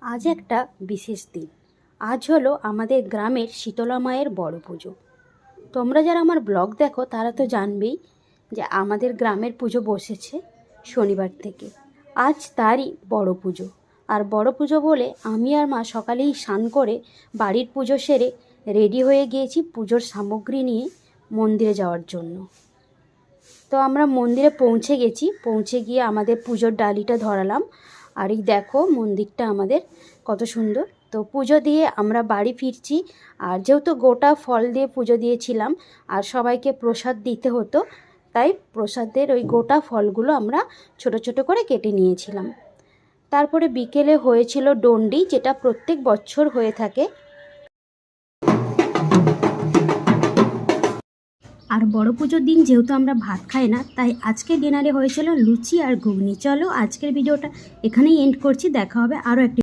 আজ একটা বিশেষ দিন। আজ হলো আমাদের গ্রামের শীতলা মায়ের বড় পুজো। তোমরা যারা আমার ব্লগ দেখো তারা তো জানবেই যে আমাদের গ্রামের পুজো বসেছে শনিবার থেকে। আজ তারই বড় পুজো। আর বড় পুজো বলে আমি আর মা সকালেই স্নান করে বাড়ির পুজো সেরে রেডি হয়ে গিয়েছি পুজোর সামগ্রী নিয়ে মন্দিরে যাওয়ার জন্য। তো আমরা মন্দিরে পৌঁছে গেছি। পৌঁছে গিয়ে আমাদের পুজোর ডালিটা ধরালাম। আর এই দেখো মন্দিরটা আমাদের কত সুন্দর। তো পুজো দিয়ে আমরা বাড়ি ফিরছি। আর যেহেতু গোটা ফল দিয়ে পুজো দিয়েছিলাম আর সবাইকে প্রসাদ দিতে হতো, তাই প্রসাদের ওই গোটা ফলগুলো আমরা ছোট ছোট করে কেটে নিয়েছিলাম। তারপরে বিকেলে হয়েছিল ডন্ডি, যেটা প্রত্যেক বছর হয়ে থাকে। আর বড় পুজোর দিন যেহেতু আমরা ভাত খাই না, তাই আজকে ডিনারে হয়েছিল লুচি আর ঘুগনি। চলো আজকের ভিডিওটা এখানেই এন্ড করছি। দেখা হবে আরও একটি